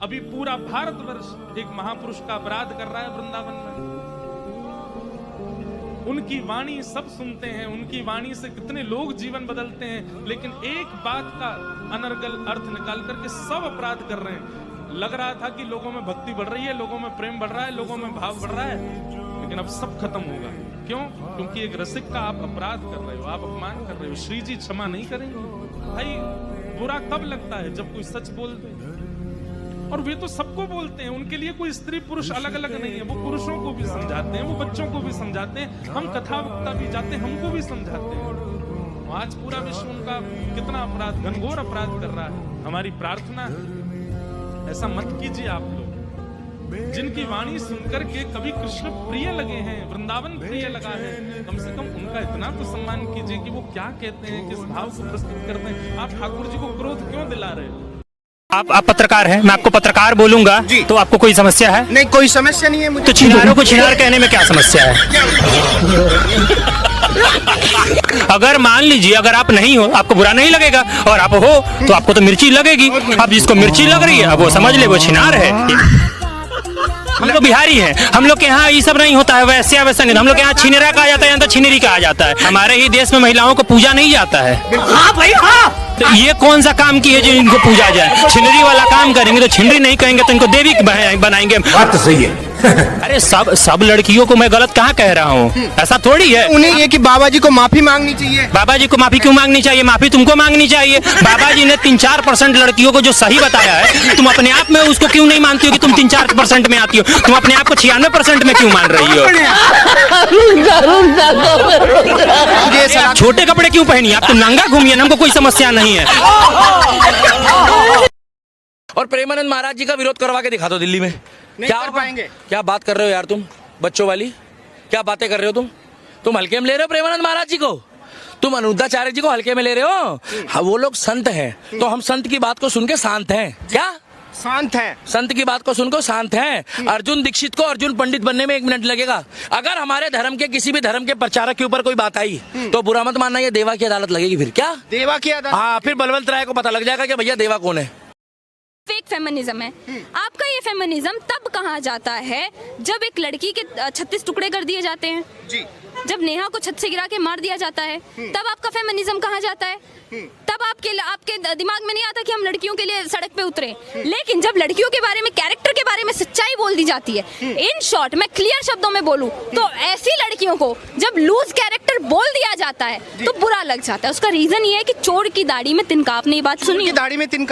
अभी पूरा भारतवर्ष एक महापुरुष का अपराध कर रहा है वृंदावन में। उनकी वाणी सब सुनते हैं, उनकी वाणी से कितने लोग जीवन बदलते हैं, लेकिन एक बात का अनर्गल अर्थ निकाल करके सब अपराध कर रहे हैं। लग रहा था कि लोगों में भक्ति बढ़ रही है, लोगों में प्रेम बढ़ रहा है, लोगों में भाव बढ़ रहा है, लेकिन अब सब खत्म होगा। क्यों? क्योंकि एक रसिक का आप अपराध कर रहे हो, आप अपमान कर रहे हो। श्री जी क्षमा नहीं करेंगे। भाई बुरा कब लगता है? जब कोई सच बोल दे। और वे तो सबको बोलते हैं, उनके लिए कोई स्त्री पुरुष अलग अलग नहीं है। वो पुरुषों को भी समझाते हैं, वो बच्चों को भी समझाते हैं, हम कथा वक्ता भी जाते हैं, हमको भी समझाते हैं। आज पूरा विश्व उनका कितना अपराध, घनघोर अपराध कर रहा है। हमारी प्रार्थना है ऐसा मत कीजिए आप लोग। जिनकी वाणी सुनकर के कभी कृष्ण प्रिय लगे हैं, वृंदावन प्रिय लगा है, कम से कम उनका इतना तो सम्मान कीजिए कि वो क्या कहते हैं, किस भाव को प्रस्तुत करते हैं। आप ठाकुर जी को क्रोध क्यों दिला रहे हो? आप पत्रकार हैं, मैं आपको पत्रकार बोलूंगा तो आपको कोई समस्या है? नहीं, कोई समस्या नहीं है मुझे। तो छिनारों को छिनार कहने में क्या समस्या है? अगर मान लीजिए अगर आप नहीं हो, आपको बुरा नहीं लगेगा, और आप हो तो आपको तो मिर्ची लगेगी। अब जिसको मिर्ची लग रही है अब वो समझ ले वो छिनार है। हम लोग बिहारी हैं, हम लोग के यहाँ ये सब नहीं होता है, वैसे वैसा नहीं। हम लोग के यहाँ छिनेरा कहा जाता है, यहाँ तो छिनेरी कहा जाता है। हमारे ही देश में महिलाओं को पूजा नहीं जाता है। हाँ भाई हाँ। तो ये कौन सा काम की है जो इनको पूजा जाए? छिनरी वाला काम करेंगे तो छिनरी नहीं कहेंगे तो इनको देवी बनाएंगे। बात तो सही है। अरे सब लड़कियों को मैं गलत कहाँ कह रहा हूँ? ऐसा थोड़ी है। उन्हें ये कि बाबा जी को माफी मांगनी चाहिए। बाबा जी को माफी क्यों मांगनी चाहिए? माफी तुमको मांगनी चाहिए। बाबा जी ने 3-4% लड़कियों को जो सही बताया है, तुम अपने आप में उसको क्यों नहीं मानती हो कि तुम 3-4% में आती हो? तुम अपने आप को 96% में क्यों मान रही हो? छोटे कपड़े क्यों पहनी? आप तो नंगा घूमिए, हमको कोई समस्या नहीं है। और प्रेमानंद महाराज जी का विरोध करवा के दिखा दो दिल्ली में। क्या कर पाएंगे? क्या बात कर रहे हो यार तुम, बच्चों वाली क्या बातें कर रहे हो तुम हल्के में ले रहे हो प्रेमानंद महाराज जी को, तुम अनुद्धाचार्य जी को हल्के में ले रहे हो। हाँ, वो लोग संत हैं तो हम संत की बात को सुन के शांत हैं। क्या शांत है? संत की बात को सुनकर शांत हैं। अर्जुन दीक्षित को अर्जुन पंडित बनने में 1 मिनट लगेगा। अगर हमारे धर्म के किसी भी धर्म के प्रचारक के ऊपर कोई बात आई तो बुरा मत मानना, ये देवा की अदालत लगेगी। फिर क्या देवा की अदालत? हाँ, फिर बलवंत राय को पता लग जाएगा कि भैया देवा कौन है। फेक फेमिनिज्म है आपका। ये फेमिनिज्म तब कहा जाता है जब एक लड़की के 36 टुकड़े कर दिए जाते हैं जी। जब नेहा को छत से गिरा के मार दिया जाता है तब आपका फेमिनिज्म कहा जाता है। तब आपके दिमाग में नहीं आता कि हम लड़कियों के लिए सड़क पे उतरे। लेकिन जब लड़कियों के बारे में, कैरेक्टर के बारे में सच्चाई बोल दी जाती है, इन शॉर्ट मैं क्लियर शब्दों में बोलूं तो ऐसी लड़कियों को जब लूज कैरेक्टर बोल दिया जाता है तो बुरा लग जाता है। उसका रीजन ये है कि चोर की दाढ़ी में तिनका। आपने ये बात सुनी? दाढ़ी में तिनका